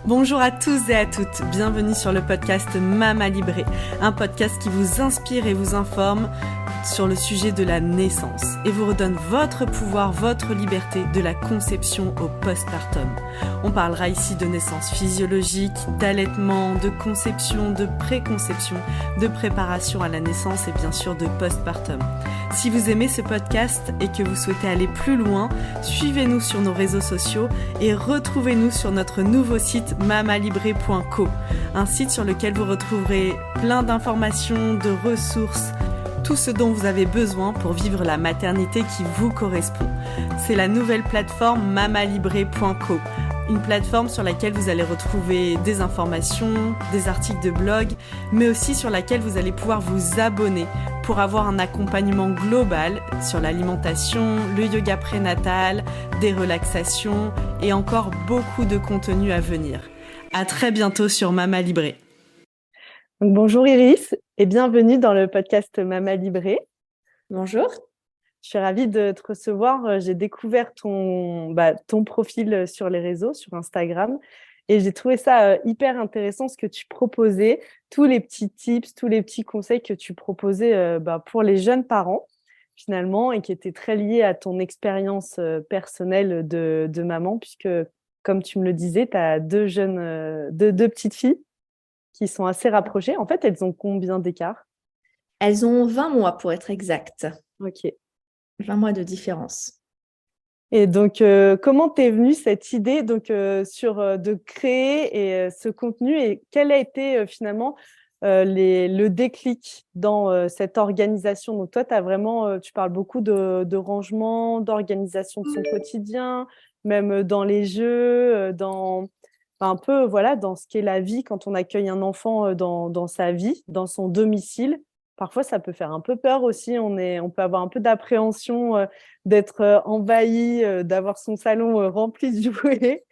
Bonjour à tous et à toutes, bienvenue sur le podcast Mama Libré, un podcast qui vous inspire et vous informe sur le sujet de la naissance et vous redonne votre pouvoir, votre liberté de la conception au postpartum. On parlera ici de naissance physiologique, d'allaitement, de conception, de préconception, de préparation à la naissance et bien sûr de postpartum. Si vous aimez ce podcast et que vous souhaitez aller plus loin, suivez-nous sur nos réseaux sociaux et retrouvez-nous sur notre nouveau site mamalibré.co, un site sur lequel vous retrouverez plein d'informations, de ressources, tout ce dont vous avez besoin pour vivre la maternité qui vous correspond. C'est la nouvelle plateforme mamalibré.co, une plateforme sur laquelle vous allez retrouver des informations, des articles de blog, mais aussi sur laquelle vous allez pouvoir vous abonner pour avoir un accompagnement global sur l'alimentation, le yoga prénatal, des relaxations et encore beaucoup de contenu à venir. À très bientôt sur Mama Libré. Donc, bonjour Iris et bienvenue dans le podcast Mama Libré. Bonjour. Je suis ravie de te recevoir. J'ai découvert ton profil sur les réseaux, sur Instagram, et j'ai trouvé ça hyper intéressant ce que tu proposais, tous les petits tips, tous les petits conseils que tu proposais pour les jeunes parents finalement et qui étaient très liés à ton expérience personnelle de maman, puisque comme tu me le disais, tu as deux petites filles qui sont assez rapprochées. En fait, elles ont combien d'écart? Elles ont 20 mois pour être exact. Ok. 20 mois de différence. Et donc, comment t'es venue cette idée de créer ce contenu et quel a été finalement le déclic dans cette organisation? Donc, toi, tu parles beaucoup de rangement, d'organisation de son quotidien, même dans les jeux, un peu dans ce qu'est la vie quand on accueille un enfant dans sa vie, dans son domicile. Parfois, ça peut faire un peu peur aussi. On peut avoir un peu d'appréhension d'être envahi, d'avoir son salon rempli de jouets.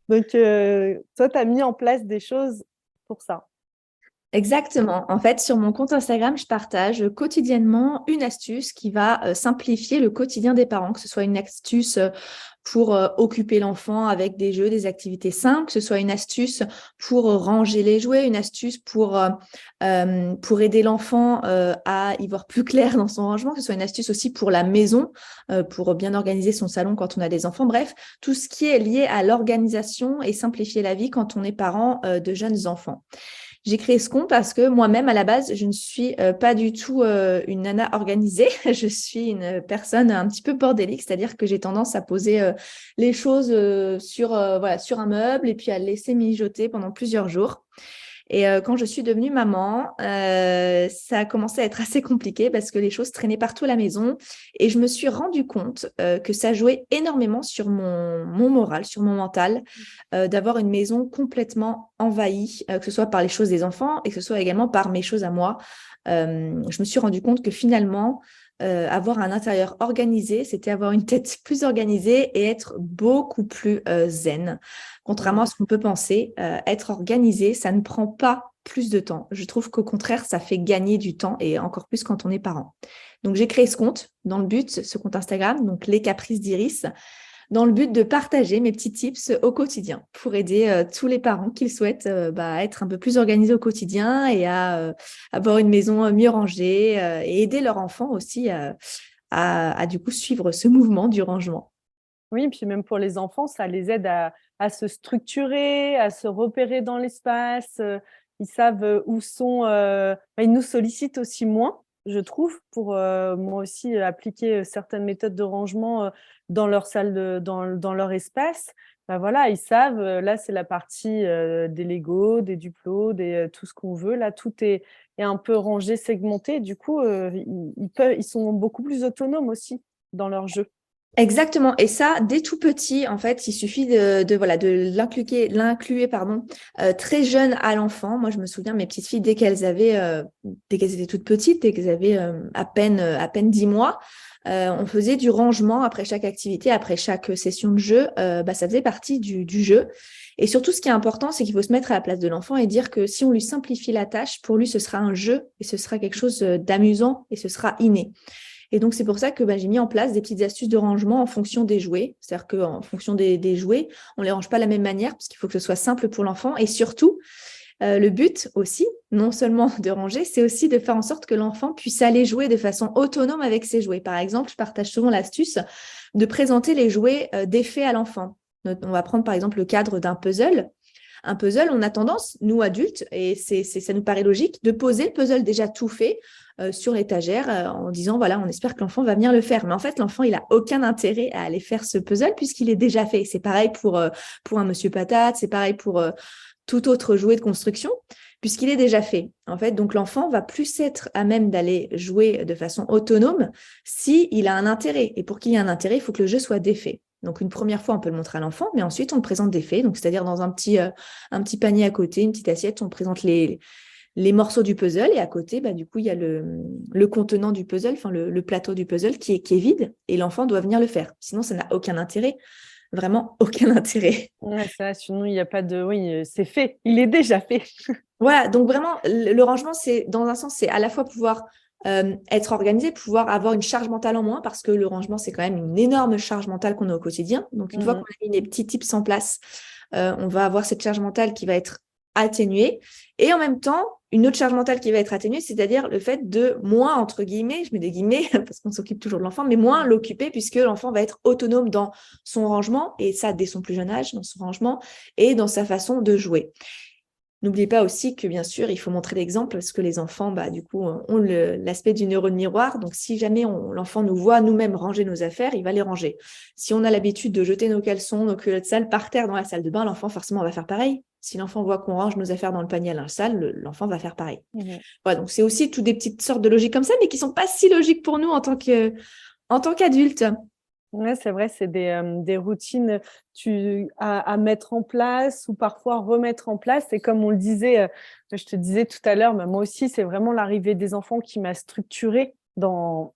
Donc, toi, tu as mis en place des choses pour ça. Exactement. En fait, sur mon compte Instagram, je partage quotidiennement une astuce qui va simplifier le quotidien des parents, que ce soit une astuce pour occuper l'enfant avec des jeux, des activités simples, que ce soit une astuce pour ranger les jouets, une astuce pour aider l'enfant à y voir plus clair dans son rangement, que ce soit une astuce aussi pour la maison, pour bien organiser son salon quand on a des enfants. Bref, tout ce qui est lié à l'organisation et simplifier la vie quand on est parent de jeunes enfants. J'ai créé ce compte parce que moi-même, à la base, je ne suis pas du tout une nana organisée. Je suis une personne un petit peu bordélique, c'est-à-dire que j'ai tendance à poser les choses sur un meuble et puis à le laisser mijoter pendant plusieurs jours. Et quand je suis devenue maman, ça a commencé à être assez compliqué parce que les choses traînaient partout à la maison et je me suis rendu compte que ça jouait énormément sur mon moral, sur mon mental, d'avoir une maison complètement envahie, que ce soit par les choses des enfants et que ce soit également par mes choses à moi. Je me suis rendu compte que finalement, avoir un intérieur organisé, c'était avoir une tête plus organisée et être beaucoup plus zen. Contrairement à ce qu'on peut penser, être organisé, ça ne prend pas plus de temps. Je trouve qu'au contraire, ça fait gagner du temps et encore plus quand on est parent. Donc, j'ai créé ce compte ce compte Instagram, donc Les Caprices d'Iris, dans le but de partager mes petits tips au quotidien pour aider tous les parents qui souhaitent être un peu plus organisés au quotidien et à avoir une maison mieux rangée et aider leur enfant aussi à du coup suivre ce mouvement du rangement. Oui, puis même pour les enfants, ça les aide à se structurer, à se repérer dans l'espace. Ils savent où sont. Ils nous sollicitent aussi moins, je trouve, pour moi aussi appliquer certaines méthodes de rangement dans leur salle, dans leur espace. Ils savent. Là, c'est la partie des Lego, des Duplo, tout ce qu'on veut. Là, tout est un peu rangé, segmenté. Du coup, ils sont beaucoup plus autonomes aussi dans leur jeu. Exactement. Et ça, dès tout petit, en fait, il suffit de l'inclure, très jeune à l'enfant. Moi, je me souviens, mes petites filles, dès qu'elles étaient toutes petites, dès qu'elles avaient à peine 10 mois, on faisait du rangement après chaque activité, après chaque session de jeu. Ça faisait partie du jeu. Et surtout, ce qui est important, c'est qu'il faut se mettre à la place de l'enfant et dire que si on lui simplifie la tâche, pour lui, ce sera un jeu et ce sera quelque chose d'amusant et ce sera inné. Et donc, c'est pour ça que j'ai mis en place des petites astuces de rangement en fonction des jouets. C'est-à-dire qu'en fonction des jouets, on ne les range pas de la même manière parce qu'il faut que ce soit simple pour l'enfant. Et surtout, le but aussi, non seulement de ranger, c'est aussi de faire en sorte que l'enfant puisse aller jouer de façon autonome avec ses jouets. Par exemple, je partage souvent l'astuce de présenter les jouets d'effet à l'enfant. On va prendre par exemple le cadre d'un puzzle. Un puzzle, on a tendance, nous adultes, et ça nous paraît logique, de poser le puzzle déjà tout fait sur l'étagère en disant, voilà, on espère que l'enfant va venir le faire. Mais en fait, l'enfant, il n'a aucun intérêt à aller faire ce puzzle puisqu'il est déjà fait. C'est pareil pour un Monsieur Patate, c'est pareil pour tout autre jouet de construction, puisqu'il est déjà fait. En fait, donc l'enfant va plus être à même d'aller jouer de façon autonome s'il a un intérêt. Et pour qu'il y ait un intérêt, il faut que le jeu soit défait. Donc, une première fois, on peut le montrer à l'enfant, mais ensuite, on le présente défait. Donc, c'est-à-dire dans un petit panier à côté, une petite assiette, on présente les morceaux du puzzle. Et à côté, du coup, il y a le contenant du puzzle, enfin le plateau du puzzle qui est vide. Et l'enfant doit venir le faire. Sinon, ça n'a aucun intérêt. Vraiment aucun intérêt. Ouais, ça, sinon, il n'y a pas de... Oui, c'est fait. Il est déjà fait. Voilà, donc vraiment, le rangement, c'est dans un sens, c'est à la fois pouvoir être organisé, pouvoir avoir une charge mentale en moins, parce que le rangement, c'est quand même une énorme charge mentale qu'on a au quotidien. Donc, une fois qu'on a mis les petits tips en place, on va avoir cette charge mentale qui va être atténuée. Et en même temps, une autre charge mentale qui va être atténuée, c'est-à-dire le fait de moins, entre guillemets, je mets des guillemets parce qu'on s'occupe toujours de l'enfant, mais moins l'occuper puisque l'enfant va être autonome dans son rangement, et ça dès son plus jeune âge, dans son rangement et dans sa façon de jouer. N'oubliez pas aussi que, bien sûr, il faut montrer l'exemple parce que les enfants, du coup, ont l'aspect du neurone miroir. Donc, si jamais l'enfant nous voit nous-mêmes ranger nos affaires, il va les ranger. Si on a l'habitude de jeter nos caleçons, nos culottes sales par terre dans la salle de bain, l'enfant, forcément, va faire pareil. Si l'enfant voit qu'on range nos affaires dans le panier à linge sale, l'enfant va faire pareil. Voilà, donc c'est aussi toutes des petites sortes de logiques comme ça, mais qui ne sont pas si logiques pour nous en tant qu'adultes. Ouais, c'est vrai, c'est des routines à mettre en place ou parfois remettre en place. Et comme on le disait, je te disais tout à l'heure, moi aussi, c'est vraiment l'arrivée des enfants qui m'a structurée dans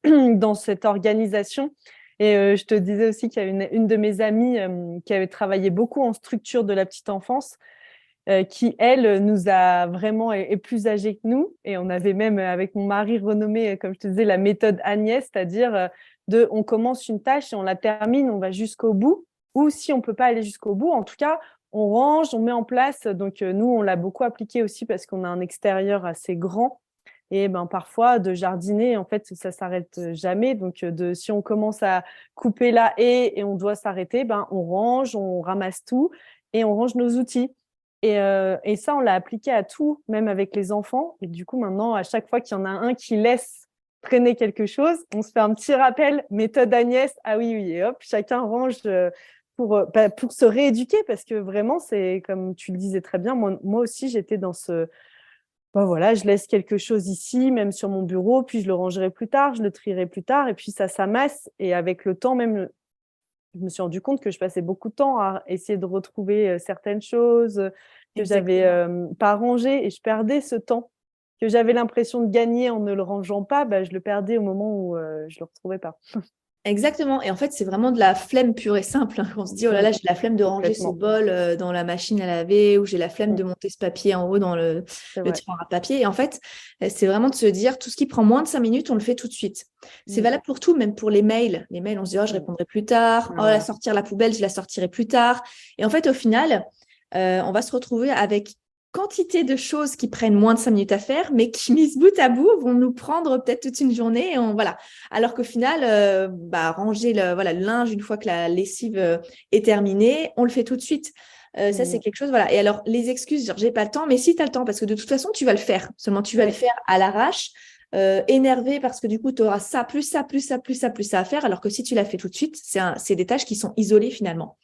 cette organisation. Et je te disais aussi qu'il y a une de mes amies qui avait travaillé beaucoup en structure de la petite enfance, qui, elle, nous a vraiment est plus âgée que nous. Et on avait même, avec mon mari, renommé, comme je te disais, la méthode Agnès, c'est-à-dire on commence une tâche et on la termine, on va jusqu'au bout. Ou si on ne peut pas aller jusqu'au bout, en tout cas, on range, on met en place. Donc, nous, on l'a beaucoup appliqué aussi parce qu'on a un extérieur assez grand. Et parfois, de jardiner, en fait, ça ne s'arrête jamais. Donc, si on commence à couper la haie et on doit s'arrêter, on range, on ramasse tout et on range nos outils. Et ça, on l'a appliqué à tout, même avec les enfants. Et du coup, maintenant, à chaque fois qu'il y en a un qui laisse traîner quelque chose, on se fait un petit rappel, méthode Agnès, ah oui, oui, et hop, chacun range pour se rééduquer, parce que vraiment, c'est comme tu le disais très bien, moi aussi, j'étais dans ce... voilà, je laisse quelque chose ici, même sur mon bureau, puis je le rangerai plus tard, je le trierai plus tard, et puis ça s'amasse. Et avec le temps, même... je me suis rendu compte que je passais beaucoup de temps à essayer de retrouver certaines choses que j'avais pas rangées, et je perdais ce temps que j'avais l'impression de gagner en ne le rangeant pas, je le perdais au moment où je le retrouvais pas. Exactement. Et en fait, c'est vraiment de la flemme pure et simple. On se dit, oh là là, j'ai la flemme de ranger ce bol dans la machine à laver, ou j'ai la flemme de monter ce papier en haut dans le tiroir à papier. Et en fait, c'est vraiment de se dire, tout ce qui prend moins de 5 minutes, on le fait tout de suite. C'est valable pour tout, même pour les mails. Les mails, on se dit, oh, je répondrai plus tard. Oh, la sortir la poubelle, je la sortirai plus tard. Et en fait, au final, on va se retrouver avec quantité de choses qui prennent moins de 5 minutes à faire, mais qui, mises bout à bout, vont nous prendre peut-être toute une journée. Voilà. Alors qu'au final, ranger le linge une fois que la lessive est terminée, on le fait tout de suite. Ça, c'est quelque chose. Voilà. Et alors, les excuses, genre, j'ai pas le temps, mais si tu as le temps, parce que de toute façon, tu vas le faire. Seulement, tu vas le faire à l'arrache, énervé parce que du coup, tu auras ça, plus ça, plus ça, plus ça, plus ça à faire. Alors que si tu l'as fait tout de suite, c'est des tâches qui sont isolées finalement.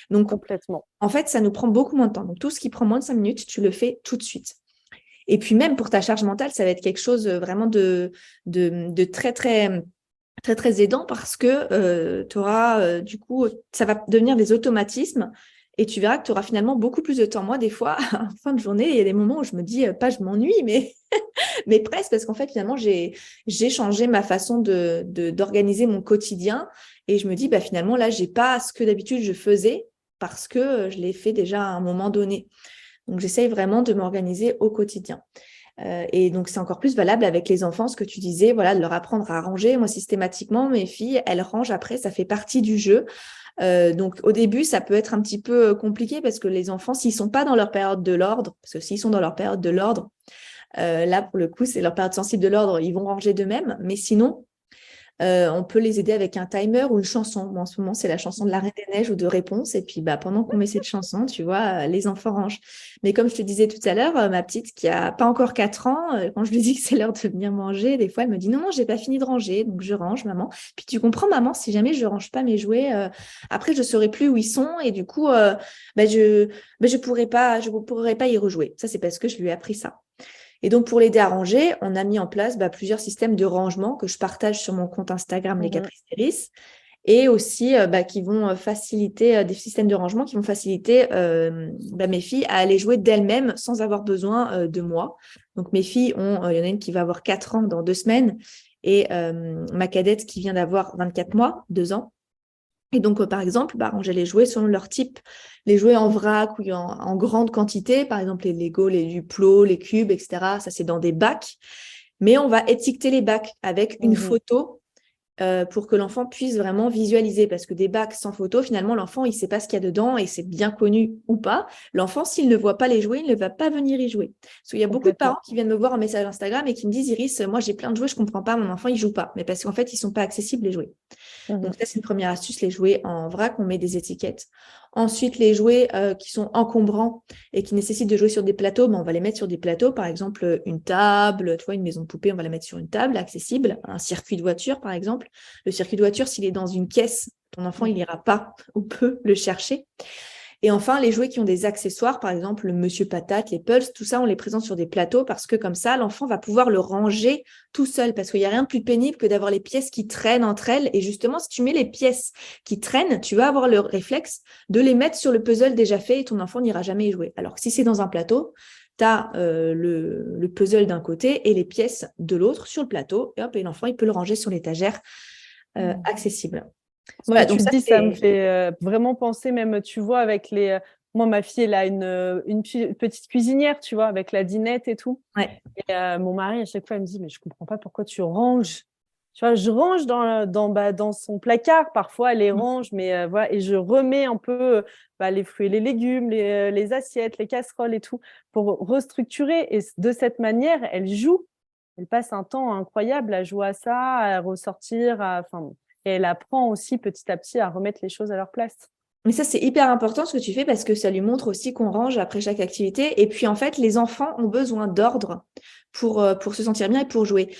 Donc, complètement. En fait, ça nous prend beaucoup moins de temps. Donc, tout ce qui prend moins de 5 minutes, tu le fais tout de suite. Et puis, même pour ta charge mentale, ça va être quelque chose vraiment de très, très, très, très aidant parce que tu auras, du coup, ça va devenir des automatismes. Et tu verras que tu auras finalement beaucoup plus de temps. Moi, des fois, en fin de journée, il y a des moments où je me dis, pas je m'ennuie, mais, mais presque, parce qu'en fait, finalement, j'ai changé ma façon d'organiser mon quotidien. Et je me dis, finalement, là, j'ai pas ce que d'habitude je faisais parce que je l'ai fait déjà à un moment donné. Donc, j'essaye vraiment de m'organiser au quotidien. Et donc, c'est encore plus valable avec les enfants, ce que tu disais, voilà, de leur apprendre à ranger. Moi, systématiquement, mes filles, elles rangent après, ça fait partie du jeu. Donc, au début, ça peut être un petit peu compliqué parce que les enfants, s'ils sont pas dans leur période de l'ordre, parce que s'ils sont dans leur période de l'ordre, là, pour le coup, c'est leur période sensible de l'ordre, ils vont ranger d'eux-mêmes. Mais sinon, on peut les aider avec un timer ou une chanson. Bon, en ce moment, c'est la chanson de la Reine des Neiges ou de Réponse. Et puis, pendant qu'on met cette chanson, tu vois, les enfants rangent. Mais comme je te disais tout à l'heure, ma petite qui a pas encore 4 ans, quand je lui dis que c'est l'heure de venir manger, des fois, elle me dit non, j'ai pas fini de ranger. Donc, je range, maman. Puis, tu comprends, maman, si jamais je range pas mes jouets, après, je saurai plus où ils sont. Et du coup, je pourrais pas y rejouer. Ça, c'est parce que je lui ai appris ça. Et donc, pour l'aider à ranger, on a mis en place plusieurs systèmes de rangement que je partage sur mon compte Instagram, Les Caprices d'Iris, et aussi qui vont faciliter des systèmes de rangement qui vont faciliter mes filles à aller jouer d'elles-mêmes sans avoir besoin de moi. Donc, mes filles il y en a une qui va avoir 4 ans dans 2 semaines et ma cadette qui vient d'avoir 24 mois, 2 ans. Et donc, par exemple, ranger les jouets selon leur type. Les jouets en vrac ou en grande quantité, par exemple les Lego, les Duplo, les cubes, etc. Ça, c'est dans des bacs. Mais on va étiqueter les bacs avec une photo pour que l'enfant puisse vraiment visualiser. Parce que des bacs sans photo, finalement, l'enfant, il ne sait pas ce qu'il y a dedans et c'est bien connu ou pas. L'enfant, s'il ne voit pas les jouets, il ne va pas venir y jouer. Parce qu'il y a beaucoup de parents qui viennent me voir en message Instagram et qui me disent, Iris, moi, j'ai plein de jouets, je ne comprends pas, mon enfant, il ne joue pas. Mais parce qu'en fait, ils ne sont pas accessibles, les jouets. Donc, ça, c'est une première astuce, les jouets en vrac, on met des étiquettes. Ensuite, les jouets qui sont encombrants et qui nécessitent de jouer sur des plateaux, on va les mettre sur des plateaux. Par exemple, une table, tu vois, une maison de poupée, on va la mettre sur une table accessible. Un circuit de voiture, par exemple. Le circuit de voiture, s'il est dans une caisse, ton enfant, il n'ira pas ou peut le chercher. Et enfin, les jouets qui ont des accessoires, par exemple le Monsieur Patate, les Pulse, tout ça, on les présente sur des plateaux parce que comme ça, l'enfant va pouvoir le ranger tout seul parce qu'il n'y a rien de plus pénible que d'avoir les pièces qui traînent entre elles. Et justement, si tu mets les pièces qui traînent, tu vas avoir le réflexe de les mettre sur le puzzle déjà fait et ton enfant n'ira jamais y jouer. Alors que si c'est dans un plateau, tu as le puzzle d'un côté et les pièces de l'autre sur le plateau. Et hop, et l'enfant, il peut le ranger sur l'étagère accessible. Voilà, donc ça me fait vraiment penser même, tu vois, avec les... moi, ma fille, elle a une petite cuisinière, tu vois, avec la dinette et tout. Ouais. Et mon mari, à chaque fois, il me dit, mais je comprends pas pourquoi tu ranges. Tu vois, je range dans son placard. Parfois, elle les range, mais voilà. Et je remets un peu les fruits et les légumes, les assiettes, les casseroles et tout, pour restructurer. Et de cette manière, elle joue. Elle passe un temps incroyable à jouer à ça, à ressortir, et elle apprend aussi petit à petit à remettre les choses à leur place. Mais ça, c'est hyper important ce que tu fais parce que ça lui montre aussi qu'on range après chaque activité. Et puis, en fait, les enfants ont besoin d'ordre pour se sentir bien et pour jouer.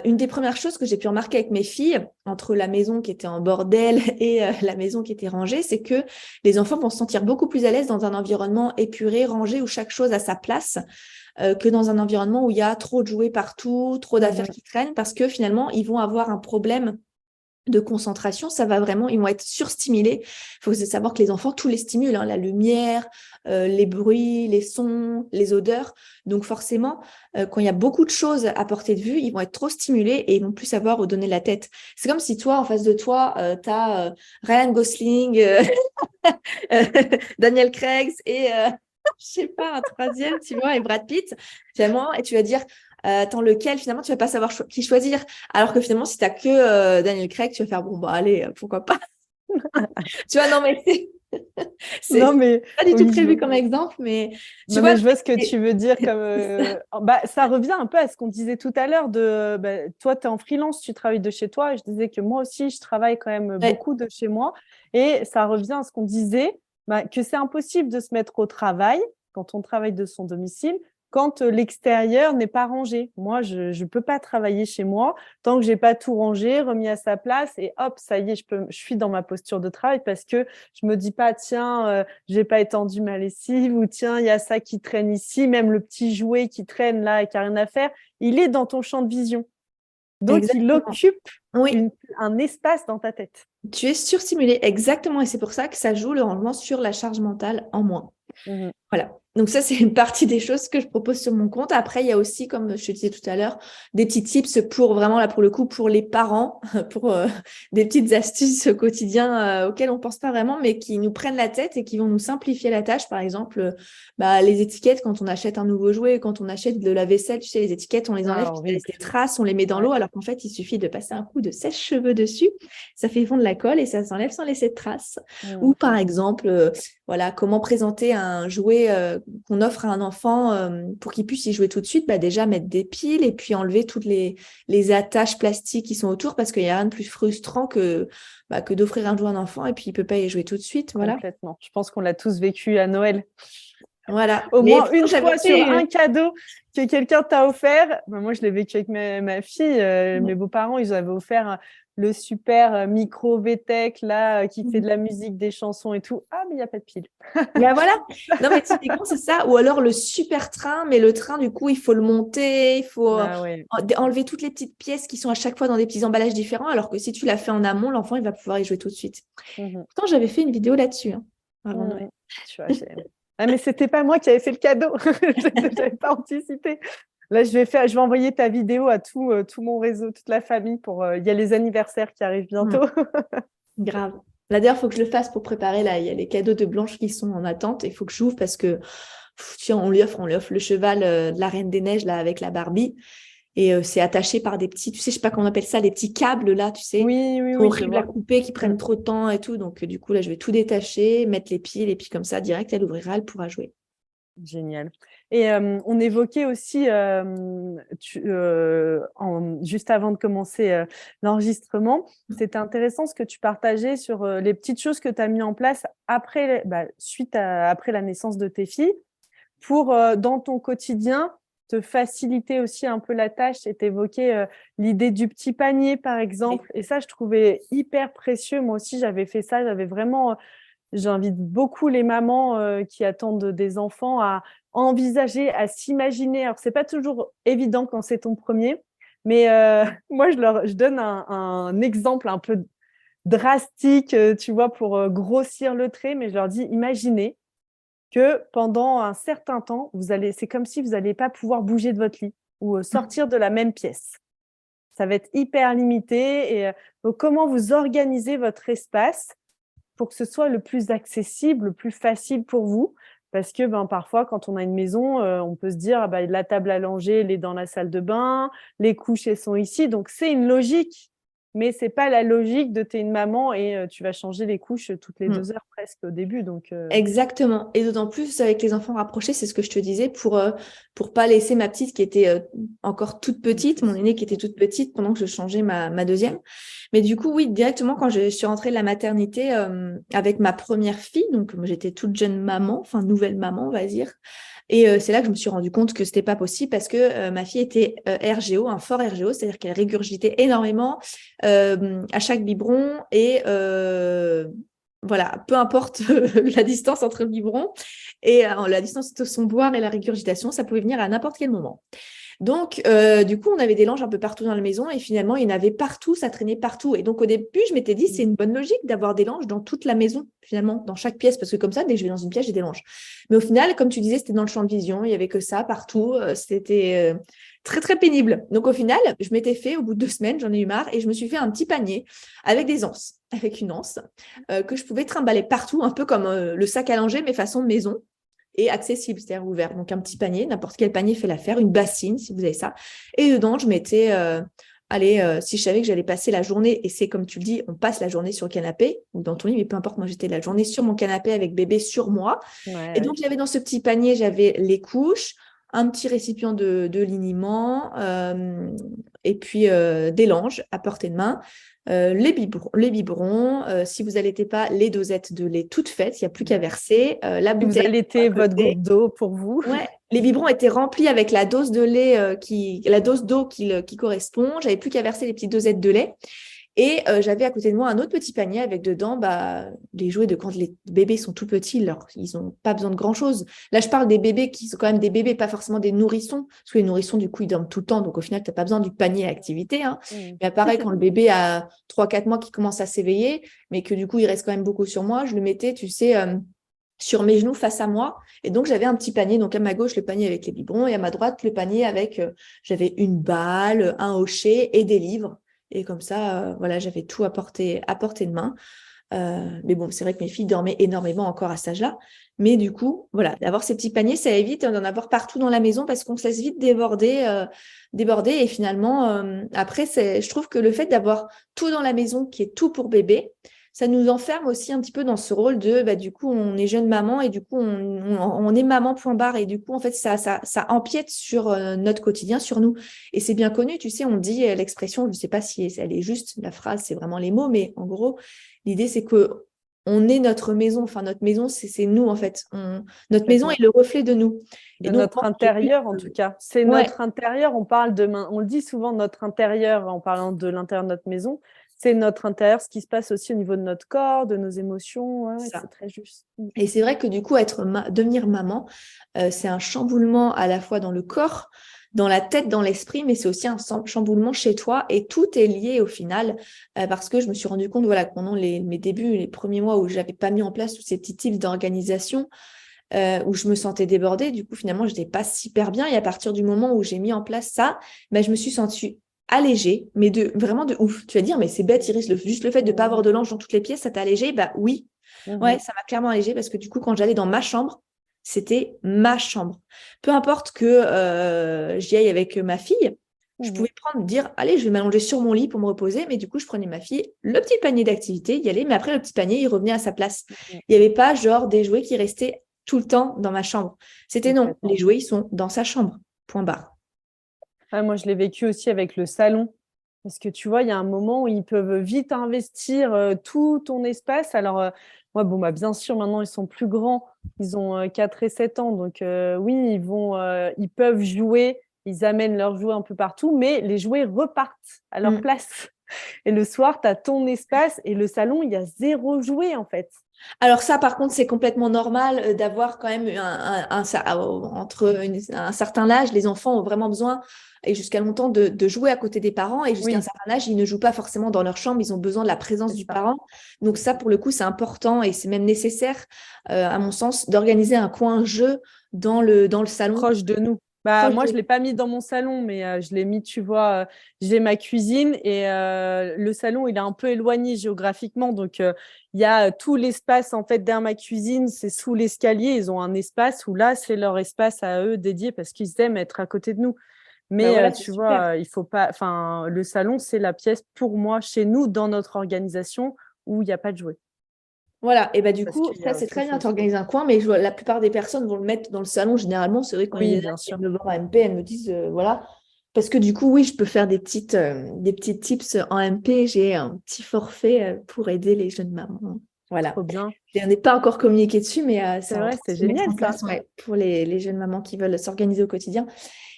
Une des premières choses que j'ai pu remarquer avec mes filles, entre la maison qui était en bordel et la maison qui était rangée, c'est que les enfants vont se sentir beaucoup plus à l'aise dans un environnement épuré, rangé, où chaque chose a sa place, que dans un environnement où il y a trop de jouets partout, trop d'affaires qui traînent, parce que finalement, ils vont avoir un problème de concentration, ils vont être surstimulés. Il faut savoir que les enfants, tout les stimule, la lumière, les bruits, les sons, les odeurs. Donc forcément, quand il y a beaucoup de choses à portée de vue, ils vont être trop stimulés et ils vont plus savoir où donner la tête. C'est comme si toi, en face de toi, tu as Ryan Gosling, Daniel Craig et je sais pas, un troisième, tu vois, et Brad Pitt, finalement, et tu vas dire attends, lequel, finalement, tu vas pas savoir qui choisir. Alors que finalement, si tu n'as que Daniel Craig, tu vas faire, allez, pourquoi pas. Tu vois, non, mais c'est pas du tout prévu comme exemple, mais tu vois. Mais je vois ce que tu veux dire. Ça revient un peu à ce qu'on disait tout à l'heure. Toi, tu es en freelance, tu travailles de chez toi. Et je disais que moi aussi, je travaille quand même beaucoup de chez moi. Et ça revient à ce qu'on disait, que c'est impossible de se mettre au travail quand on travaille de son domicile, quand l'extérieur n'est pas rangé. Moi, je ne peux pas travailler chez moi tant que je n'ai pas tout rangé, remis à sa place et hop, ça y est, je suis dans ma posture de travail parce que je ne me dis pas, tiens, je n'ai pas étendu ma lessive ou tiens, il y a ça qui traîne ici, même le petit jouet qui traîne là et qui n'a rien à faire, il est dans ton champ de vision. Donc, il occupe un espace dans ta tête. Tu es surstimulé, exactement. Et c'est pour ça que ça joue le rangement sur la charge mentale en moins. Voilà. Donc ça, c'est une partie des choses que je propose sur mon compte. Après, il y a aussi, comme je te disais tout à l'heure, des petits tips pour vraiment, là, pour le coup, pour les parents, pour des petites astuces au quotidien auxquelles on pense pas vraiment, mais qui nous prennent la tête et qui vont nous simplifier la tâche. Par exemple, les étiquettes, quand on achète un nouveau jouet, quand on achète de la vaisselle, tu sais, les étiquettes, on les enlève, puis ça laisse des traces, on les met dans l'eau, alors qu'en fait, il suffit de passer un coup de sèche-cheveux dessus. Ça fait fondre la colle et ça s'enlève sans laisser de traces. Ou par exemple, voilà, comment présenter un jouet qu'on offre à un enfant pour qu'il puisse y jouer tout de suite, déjà mettre des piles et puis enlever toutes les attaches plastiques qui sont autour parce qu'il n'y a rien de plus frustrant que d'offrir un jouet à un enfant et puis il ne peut pas y jouer tout de suite. Voilà. Complètement. Je pense qu'on l'a tous vécu à Noël. Voilà. Au moins une fois sur un cadeau que quelqu'un t'a offert. Moi, je l'ai vécu avec ma fille. Mes beaux-parents, ils avaient offert le super micro VTech là qui fait de la musique, des chansons et tout. Ah, mais il n'y a pas de pile. Voilà. Non, mais typiquement, c'est ça. Ou alors le super train, mais le train, du coup, il faut le monter, il faut enlever toutes les petites pièces qui sont à chaque fois dans des petits emballages différents, alors que si tu l'as fait en amont, l'enfant, il va pouvoir y jouer tout de suite. Pourtant, j'avais fait une vidéo là-dessus. Avant Noël. Tu vois, mais c'était pas moi qui avais fait le cadeau. Je n'avais pas anticipé. Là, je vais envoyer ta vidéo à tout mon réseau, toute la famille. Il y a les anniversaires qui arrivent bientôt. Grave. Là, d'ailleurs, il faut que je le fasse pour préparer. Là, il y a les cadeaux de Blanche qui sont en attente. Il faut que j'ouvre parce que on lui offre le cheval de la Reine des Neiges là, avec la Barbie. Et c'est attaché par des petits, tu sais, je sais pas comment on appelle ça, les petits câbles là, tu sais. Oui. Horrible à couper, qui prennent trop de temps et tout. Donc, du coup, là, je vais tout détacher, mettre les piles et puis comme ça, direct, elle ouvrira, elle pourra jouer. Génial. Et on évoquait aussi, juste avant de commencer l'enregistrement, c'était intéressant ce que tu partageais sur les petites choses que tu as mis en place après la naissance de tes filles pour, dans ton quotidien, te faciliter aussi un peu la tâche et t'évoquer l'idée du petit panier, par exemple. Et ça, je trouvais hyper précieux. Moi aussi, j'avais fait ça. J'invite beaucoup les mamans qui attendent des enfants à envisager, à s'imaginer. Alors, c'est pas toujours évident quand c'est ton premier, mais moi, je donne un exemple un peu drastique, tu vois, pour grossir le trait, mais je leur dis, imaginez que pendant un certain temps, c'est comme si vous n'allez pas pouvoir bouger de votre lit ou sortir de la même pièce. Ça va être hyper limité. Et donc, comment vous organisez votre espace pour que ce soit le plus accessible, le plus facile pour vous? Parce que parfois, quand on a une maison, on peut se dire la table à langer, elle est dans la salle de bain, les couches, elles sont ici. Donc, c'est une logique, mais ce n'est pas la logique de t'es une maman et tu vas changer les couches toutes les 2 heures presque au début. Donc, Exactement. Et d'autant plus avec les enfants rapprochés, c'est ce que je te disais, pour pas laisser ma petite qui était encore toute petite, mon aînée qui était toute petite pendant que je changeais ma deuxième. Mais du coup, oui, directement quand je suis rentrée de la maternité avec ma première fille, donc j'étais toute jeune maman, enfin nouvelle maman, on va dire. Et c'est là que je me suis rendu compte que c'était pas possible parce que ma fille était RGO, un fort RGO, c'est-à-dire qu'elle régurgitait énormément à chaque biberon et voilà, peu importe la distance entre le biberon et la distance entre son boire et la régurgitation, ça pouvait venir à n'importe quel moment. Donc, du coup, on avait des langes un peu partout dans la maison et finalement, il y en avait partout, ça traînait partout. Et donc, au début, je m'étais dit, c'est une bonne logique d'avoir des langes dans toute la maison, finalement, dans chaque pièce, parce que comme ça, dès que je vais dans une pièce, j'ai des langes. Mais au final, comme tu disais, c'était dans le champ de vision, il n'y avait que ça partout, c'était très, très pénible. Donc, au final, je m'étais fait, au bout de 2 semaines, j'en ai eu marre et je me suis fait un petit panier avec des anses, avec une anse que je pouvais trimballer partout, un peu comme le sac à langer, mais façon maison. Et accessible, c'est-à-dire ouvert. Donc, un petit panier, n'importe quel panier fait l'affaire, une bassine, si vous avez ça. Et dedans, je mettais, si je savais que j'allais passer la journée, et c'est comme tu le dis, on passe la journée sur le canapé, ou dans ton lit, mais peu importe, moi, j'étais la journée sur mon canapé avec bébé sur moi. Et donc, j'avais dans ce petit panier, j'avais les couches, un petit récipient de liniment, et puis des langes à portée de main. Les biberons, si vous n'allaitez pas, les dosettes de lait toutes faites, il n'y a plus qu'à verser. La bouteille. Vous allaitez votre gourde d'eau pour vous. Ouais, les biberons étaient remplis avec la dose de lait, la dose d'eau qui correspond. J'avais plus qu'à verser les petites dosettes de lait. Et j'avais à côté de moi un autre petit panier avec dedans les jouets de quand les bébés sont tout petits, ils n'ont pas besoin de grand-chose. Là, je parle des bébés qui sont quand même des bébés, pas forcément des nourrissons. Parce que les nourrissons, du coup, ils dorment tout le temps. Donc, au final, tu n'as pas besoin du panier à activité. Hein. Mais pareil, quand le bébé a 3-4 mois qui commence à s'éveiller, mais que du coup, il reste quand même beaucoup sur moi, je le mettais, tu sais, sur mes genoux face à moi. Et donc, j'avais un petit panier. Donc, à ma gauche, le panier avec les biberons et à ma droite, le panier avec, j'avais une balle, un hochet et des livres. Et comme ça, voilà, j'avais tout à portée de main. Mais bon, c'est vrai que mes filles dormaient énormément encore à cet âge-là. Mais du coup, voilà, d'avoir ces petits paniers, ça évite d'en avoir partout dans la maison parce qu'on se laisse vite déborder. Et finalement, après, je trouve que le fait d'avoir tout dans la maison qui est tout pour bébé, ça nous enferme aussi un petit peu dans ce rôle de, du coup, on est jeune maman et du coup, on est maman point barre. Et du coup, en fait, ça empiète sur notre quotidien, sur nous. Et c'est bien connu, tu sais, on dit l'expression, je ne sais pas si elle est juste, la phrase, c'est vraiment les mots, mais en gros, l'idée, c'est que on est notre maison. Enfin, notre maison, c'est nous, en fait. Notre maison est le reflet de nous. De Et donc, notre intérieur, en tout cas. C'est notre intérieur. On le dit souvent, notre intérieur, en parlant de l'intérieur de notre maison. C'est notre intérieur, ce qui se passe aussi au niveau de notre corps, de nos émotions. Ouais, c'est très juste. Et c'est vrai que du coup, devenir maman, c'est un chamboulement à la fois dans le corps, dans la tête, dans l'esprit, mais c'est aussi un chamboulement chez toi. Et tout est lié au final, parce que je me suis rendu compte, voilà, que pendant mes débuts, les premiers mois où je n'avais pas mis en place tous ces petits types d'organisation, où je me sentais débordée, du coup, finalement, je n'étais pas super bien. Et à partir du moment où j'ai mis en place ça, je me suis sentie allégée, mais vraiment de ouf. Tu vas dire, mais c'est bête, Iris, juste le fait de ne pas avoir de linge dans toutes les pièces, ça t'a allégée? Oui. Ouais, ça m'a clairement allégée parce que du coup, quand j'allais dans ma chambre, c'était ma chambre. Peu importe que j'y aille avec ma fille, je pouvais dire, allez, je vais m'allonger sur mon lit pour me reposer, mais du coup, je prenais ma fille, le petit panier d'activité, y aller, mais après, le petit panier, il revenait à sa place. Il n'y avait pas genre des jouets qui restaient tout le temps dans ma chambre. C'était non, les jouets, ils sont dans sa chambre, point barre. Ouais, moi, je l'ai vécu aussi avec le salon. Parce que tu vois, il y a un moment où ils peuvent vite investir tout ton espace. Alors, moi, bien sûr, maintenant, ils sont plus grands. Ils ont 4 et 7 ans. Donc, oui, ils peuvent jouer. Ils amènent leurs jouets un peu partout. Mais les jouets repartent à leur place. Et le soir, tu as ton espace. Et le salon, il y a 0 jouet, en fait. Alors ça, par contre, c'est complètement normal d'avoir quand même entre un certain âge, les enfants ont vraiment besoin, et jusqu'à longtemps, de jouer à côté des parents. Et jusqu'à un certain âge, ils ne jouent pas forcément dans leur chambre, ils ont besoin de la présence du parent. Donc ça, pour le coup, c'est important et c'est même nécessaire, à mon sens, d'organiser un coin jeu dans le salon. Proche de nous. Moi, je ne l'ai pas mis dans mon salon, mais je l'ai mis, tu vois, j'ai ma cuisine et le salon, il est un peu éloigné géographiquement. Donc, il y a tout l'espace, en fait, derrière ma cuisine, c'est sous l'escalier. Ils ont un espace où là, c'est leur espace à eux dédié parce qu'ils aiment être à côté de nous. Mais voilà, tu vois, il faut pas. Enfin, le salon, c'est la pièce pour moi, chez nous, dans notre organisation, où il n'y a pas de jouets. Voilà, et du coup, ça c'est très bien, tu organises un coin, mais la plupart des personnes vont le mettre dans le salon. Généralement, c'est vrai quand il y a me voir en MP, elles me disent voilà. Parce que du coup, oui, je peux faire des petits tips en MP. J'ai un petit forfait pour aider les jeunes mamans. Voilà. Trop bien. Je n'ai pas encore communiqué dessus, mais c'est vrai, c'est génial ça. Pour les jeunes mamans qui veulent s'organiser au quotidien.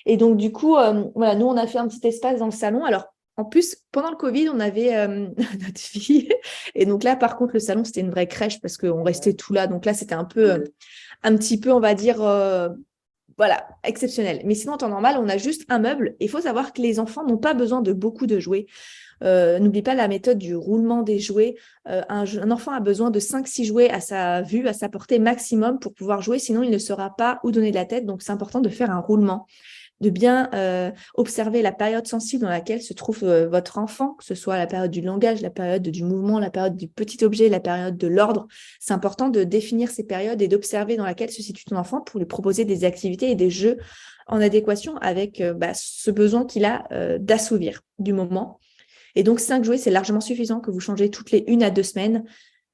Et donc, du coup, voilà, nous, on a fait un petit espace dans le salon. Alors, en plus, pendant le Covid, on avait notre fille. Et donc là, par contre, le salon, c'était une vraie crèche parce qu'on restait tout là. Donc là, c'était un petit peu, on va dire, voilà, exceptionnel. Mais sinon, en temps normal, on a juste un meuble. Il faut savoir que les enfants n'ont pas besoin de beaucoup de jouets. N'oublie pas la méthode du roulement des jouets. Un enfant a besoin de 5-6 jouets à sa vue, à sa portée maximum pour pouvoir jouer. Sinon, il ne saura pas où donner de la tête. Donc, c'est important de faire un roulement, de bien observer la période sensible dans laquelle se trouve votre enfant, que ce soit la période du langage, la période du mouvement, la période du petit objet, la période de l'ordre. C'est important de définir ces périodes et d'observer dans laquelle se situe ton enfant pour lui proposer des activités et des jeux en adéquation avec ce besoin qu'il a d'assouvir du moment. Et donc, 5 jouets, c'est largement suffisant, que vous changez toutes les 1 à 2 semaines.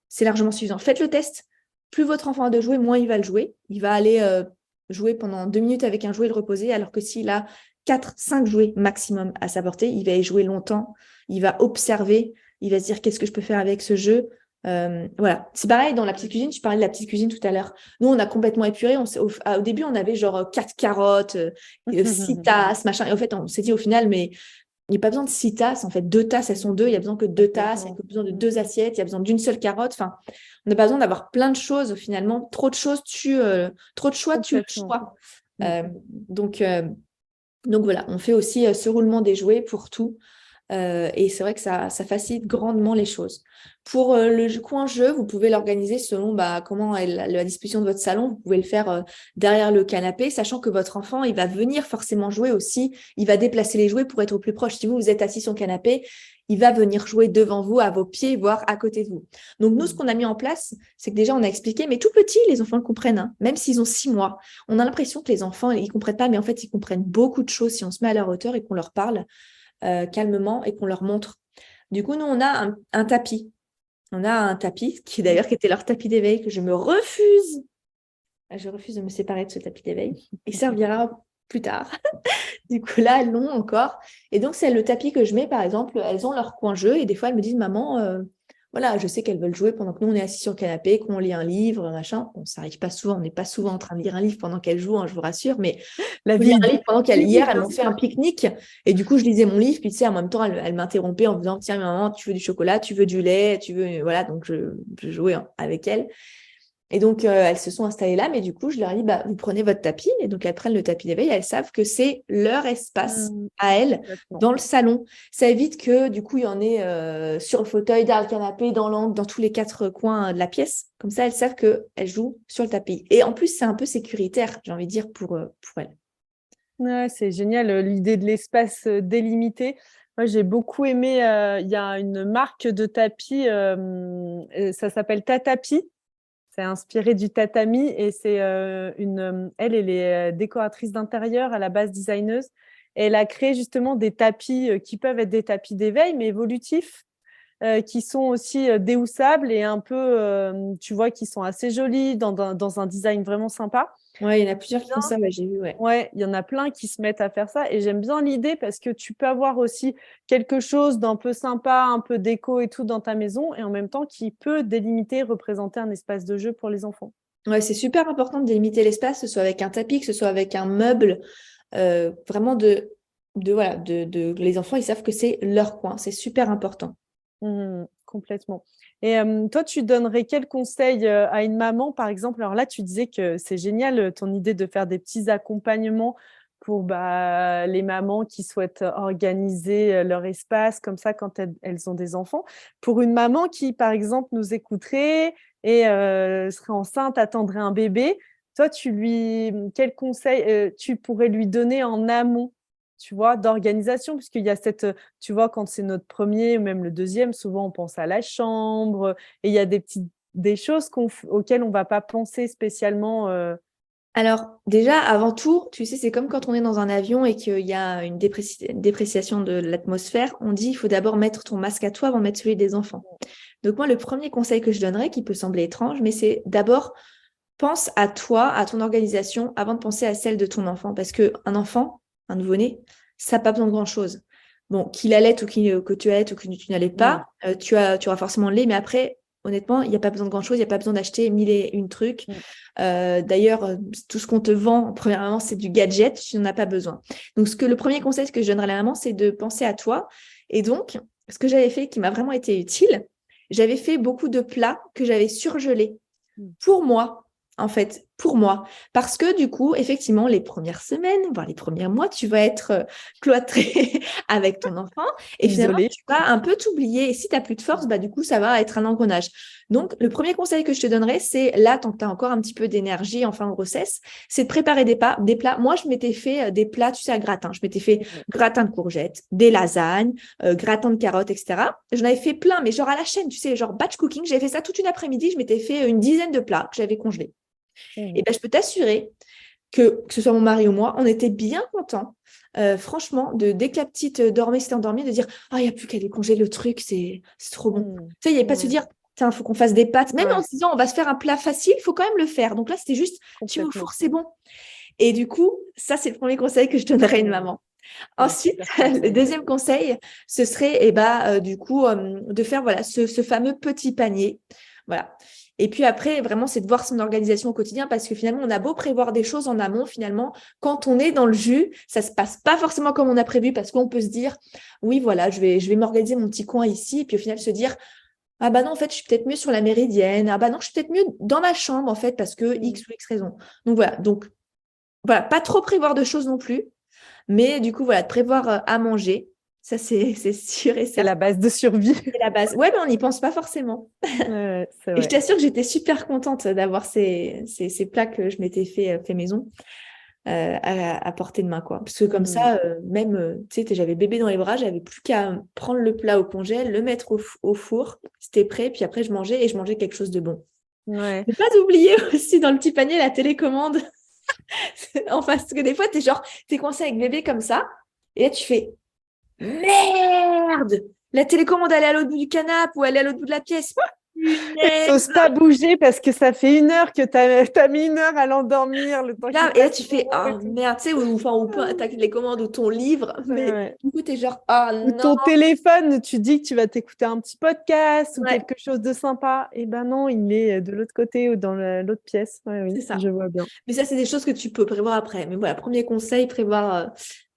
C'est largement suffisant. Faites le test. Plus votre enfant a de jouets, moins il va le jouer. Il va aller jouer pendant 2 minutes avec un jouet et le reposer, alors que s'il a 4-5 jouets maximum à sa portée, il va y jouer longtemps, il va observer, il va se dire qu'est-ce que je peux faire avec ce jeu. Voilà, c'est pareil dans la petite cuisine. Je parlais de la petite cuisine tout à l'heure. Nous, on a complètement épuré. Au début, on avait genre 4 carottes, 6 tasses, machin. Et en fait, on s'est dit au final, mais il n'y a pas besoin de 6 tasses. En fait, 2 tasses, elles sont 2. Il n'y a besoin que 2 tasses. Il n'y a besoin de 2 assiettes. Il y a besoin d'une seule carotte. Enfin, on n'a pas besoin d'avoir plein de choses. Finalement, trop de choses trop de choix tue le choix. Donc voilà, on fait aussi ce roulement des jouets pour tout. Et c'est vrai que ça facilite grandement les choses. Pour le coin jeu, vous pouvez l'organiser selon comment est la disposition de votre salon. Vous pouvez le faire derrière le canapé, sachant que votre enfant, il va venir forcément jouer aussi. Il va déplacer les jouets pour être au plus proche. Si vous êtes assis sur le canapé, il va venir jouer devant vous, à vos pieds, voire à côté de vous. Donc nous, ce qu'on a mis en place, c'est que déjà, on a expliqué, mais tout petit, les enfants le comprennent, hein, même s'ils ont 6 mois. On a l'impression que les enfants, ils comprennent pas, mais en fait, ils comprennent beaucoup de choses si on se met à leur hauteur et qu'on leur parle calmement et qu'on leur montre. Du coup, nous, on a un tapis. On a un tapis qui d'ailleurs qui était leur tapis d'éveil que je refuse de me séparer de ce tapis d'éveil. Il servira plus tard. Du coup, là, elles l'ont encore. Et donc, c'est le tapis que je mets, par exemple, elles ont leur coin jeu et des fois, elles me disent, maman, voilà, je sais qu'elles veulent jouer pendant que nous, on est assis sur le canapé, qu'on lit un livre, machin. Bon, ça n'arrive pas souvent, on n'est pas souvent en train de lire un livre pendant qu'elles jouent, hein, je vous rassure, mais La lire vie. un livre pendant hier, elles m'ont fait un pique-nique et du coup, je lisais mon livre, puis tu sais, en même temps, elle m'interrompait en me disant, tiens, maman, tu veux du chocolat, tu veux du lait, tu veux, voilà, donc je jouais avec elle. Et donc, elles se sont installées là, mais du coup, je leur ai dit, vous prenez votre tapis. Et donc, elles prennent le tapis d'éveil. Elles savent que c'est leur espace à elles dans le salon. Ça évite que, du coup, il y en ait sur le fauteuil, derrière le canapé, dans l'angle, dans tous les 4 coins de la pièce. Comme ça, elles savent qu'elles jouent sur le tapis. Et en plus, c'est un peu sécuritaire, j'ai envie de dire, pour elles. Ouais, c'est génial, l'idée de l'espace délimité. Moi, j'ai beaucoup aimé, il y a une marque de tapis, ça s'appelle Tatapi. C'est inspiré du tatami et c'est elle est décoratrice d'intérieur, à la base designeuse. Et elle a créé justement des tapis qui peuvent être des tapis d'éveil, mais évolutifs, qui sont aussi déhoussables et un peu, tu vois, qui sont assez jolis dans un design vraiment sympa. Ouais, il y en a plusieurs qui font ça, j'ai vu, ouais. Ouais, il y en a plein qui se mettent à faire ça et j'aime bien l'idée parce que tu peux avoir aussi quelque chose d'un peu sympa, un peu déco et tout dans ta maison et en même temps qui peut délimiter, représenter un espace de jeu pour les enfants. Ouais, c'est super important de délimiter l'espace, que ce soit avec un tapis, que ce soit avec un meuble, vraiment les enfants, ils savent que c'est leur coin, c'est super important. Complètement. Et toi, tu donnerais quel conseil à une maman, par exemple? Alors là, tu disais que c'est génial ton idée de faire des petits accompagnements pour les mamans qui souhaitent organiser leur espace comme ça quand elles ont des enfants. Pour une maman qui, par exemple, nous écouterait et serait enceinte, attendrait un bébé, toi, quel conseil tu pourrais lui donner en amont? Tu vois, d'organisation, puisqu'il y a tu vois, quand c'est notre premier ou même le deuxième, souvent on pense à la chambre et il y a des choses auxquelles on ne va pas penser spécialement. Alors, déjà, avant tout, tu sais, c'est comme quand on est dans un avion et qu'il y a une dépréciation de l'atmosphère. On dit, il faut d'abord mettre ton masque à toi avant de mettre celui des enfants. Donc, moi, le premier conseil que je donnerais, qui peut sembler étrange, mais c'est d'abord, pense à toi, à ton organisation, avant de penser à celle de ton enfant. Parce qu'un enfant, un nouveau-né, ça n'a pas besoin de grand-chose. Bon, qu'il allaite ou que tu allaites ou que tu n'allaites pas, tu auras forcément le lait, mais après, honnêtement, il n'y a pas besoin de grand-chose, il n'y a pas besoin d'acheter 1001 trucs. D'ailleurs, tout ce qu'on te vend, premièrement, c'est du gadget, tu n'en as pas besoin. Donc, le premier conseil que je donnerais à la maman, c'est de penser à toi. Et donc, ce que j'avais fait qui m'a vraiment été utile, j'avais fait beaucoup de plats que j'avais surgelés pour moi. En fait, pour moi. Parce que du coup, effectivement, les premières semaines, voire les premiers mois, tu vas être cloîtré avec ton enfant et finalement, tu vas un peu t'oublier. Et si tu n'as plus de force, du coup, ça va être un engrenage. Donc, le premier conseil que je te donnerais, c'est là, tant que tu as encore un petit peu d'énergie en fin de grossesse, c'est de préparer des plats. Moi, je m'étais fait des plats, tu sais, à gratin. Je m'étais fait gratin de courgettes, des lasagnes, gratin de carottes, etc. J'en avais fait plein, mais genre à la chaîne, tu sais, genre batch cooking. J'avais fait ça toute une après-midi. Je m'étais fait une dizaine de plats que j'avais congelés. Et je peux t'assurer que ce soit mon mari ou moi, on était bien contents, franchement, dès que la petite s'était endormie, de dire « Ah, il n'y a plus qu'à décongeler le truc, c'est trop bon. » Tu sais, il n'y avait pas de se dire « Tiens, il faut qu'on fasse des pâtes. » Même en se disant « On va se faire un plat facile, il faut quand même le faire. » Donc là, c'était juste « Tu vas au four, c'est bon. » Et du coup, ça, c'est le premier conseil que je donnerais à une maman. Ensuite, le deuxième conseil, ce serait du coup de faire ce fameux petit panier. Voilà. Et puis après, vraiment, c'est de voir son organisation au quotidien parce que finalement, on a beau prévoir des choses en amont, finalement, quand on est dans le jus, ça se passe pas forcément comme on a prévu parce qu'on peut se dire, oui, voilà, je vais m'organiser mon petit coin ici. Et puis au final, se dire, ah non, en fait, je suis peut-être mieux sur la méridienne. Ah non, je suis peut-être mieux dans ma chambre, en fait, parce que X ou X raison. Donc voilà, pas trop prévoir de choses non plus. Mais du coup, voilà, de prévoir à manger. Ça, c'est sûr et C'est la certain. base de survie. C'est la base. Ouais, mais on n'y pense pas forcément. Ouais, c'est Et je vrai. t'assure que j'étais super contente d'avoir ces plats que je m'étais fait maison à portée de main, quoi. Parce que comme Mhm. ça, même, tu sais, j'avais bébé dans les bras, j'avais plus qu'à prendre le plat au congèle, le mettre au four, c'était prêt, puis après, je mangeais et je mangeais quelque chose de bon. Ouais. Ne pas oublier aussi dans le petit panier la télécommande. Enfin, parce que des fois, t'es coincé avec bébé comme ça, et là, tu fais merde! La télécommande, elle est à l'autre bout du canapé ou elle est à l'autre bout de la pièce. T'oses Punaise! pas bouger parce que ça fait 1 heure que t'as mis 1 heure à l'endormir, le temps qu'il Grave. Et là, fasse tu son fais rôle et ah tout. merde, tu sais, ou t'as les commandes ou ton livre, Ouais, mais ouais. du coup, t'es genre ah Ou non, ton téléphone, tu dis que tu vas t'écouter un petit podcast ou ouais, quelque chose de sympa. Et ben non, il est de l'autre côté ou dans l'autre pièce. Ouais, c'est oui, ça. je vois bien. Mais ça, c'est des choses que tu peux prévoir après. Mais voilà, premier conseil, prévoir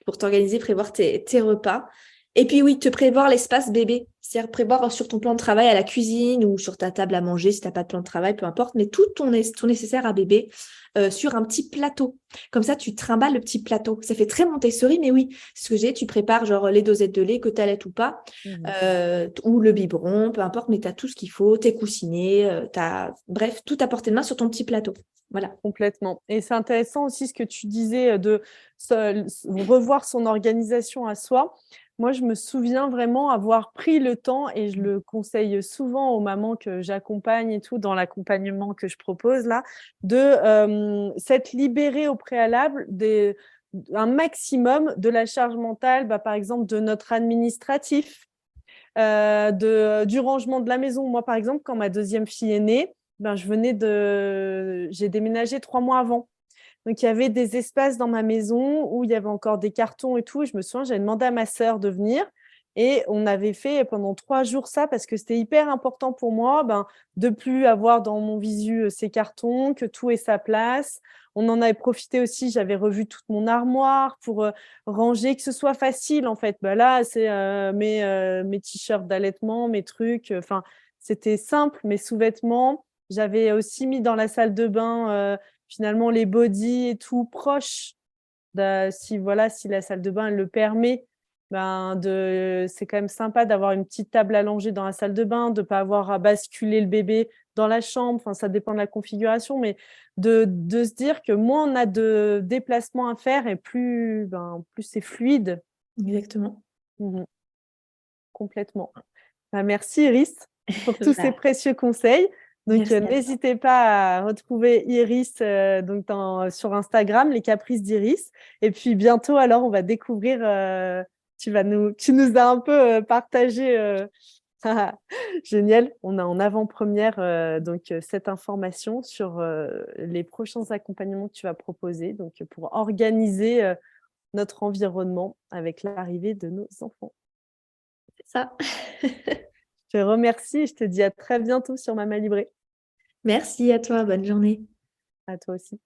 pour t'organiser, prévoir tes repas. Et puis oui, te prévoir l'espace bébé. C'est-à-dire prévoir sur ton plan de travail à la cuisine ou sur ta table à manger si tu n'as pas de plan de travail, peu importe, mais tout ton nécessaire à bébé sur un petit plateau. Comme ça, tu trimbales le petit plateau. Ça fait très Montessori, mais oui, c'est ce que j'ai. Tu prépares genre les dosettes de lait que tu allaites ou pas, Mhm. ou le biberon, peu importe, mais tu as tout ce qu'il faut, tes coussinets, bref, tout à portée de main sur ton petit plateau. Voilà. Complètement. Et c'est intéressant aussi ce que tu disais de revoir son organisation à soi. Moi, je me souviens vraiment avoir pris le temps et je le conseille souvent aux mamans que j'accompagne et tout dans l'accompagnement que je propose là, de s'être libérée au préalable un maximum de la charge mentale, par exemple de notre administratif, du rangement de la maison. Moi, par exemple, quand ma deuxième fille est née, j'ai déménagé 3 mois avant. Donc, il y avait des espaces dans ma maison où il y avait encore des cartons et tout. Et je me souviens, j'avais demandé à ma sœur de venir. Et on avait fait pendant 3 jours ça parce que c'était hyper important pour moi de plus avoir dans mon visu ces cartons, que tout ait sa place. On en avait profité aussi, j'avais revu toute mon armoire pour ranger, que ce soit facile en fait. Là, c'est mes t-shirts d'allaitement, mes trucs. Enfin, c'était simple, mes sous-vêtements. J'avais aussi mis dans la salle de bain finalement les bodys et tout proches. Si la salle de bain elle le permet, c'est quand même sympa d'avoir une petite table allongée dans la salle de bain, de ne pas avoir à basculer le bébé dans la chambre. Enfin, ça dépend de la configuration, mais de se dire que moins on a de déplacements à faire et plus c'est fluide. Exactement. Mhm, complètement. Merci Iris pour tous ces Bah, précieux conseils. Donc, merci à toi. n'hésitez pas à retrouver Iris sur Instagram, les caprices d'Iris. Et puis bientôt, alors, on va découvrir. Tu nous as un peu partagé. Génial. On a en avant-première cette information sur les prochains accompagnements que tu vas proposer. Donc, pour organiser notre environnement avec l'arrivée de nos enfants. C'est ça. Je te remercie et je te dis à très bientôt sur Mama Libré. Merci à toi. Bonne journée. À toi aussi.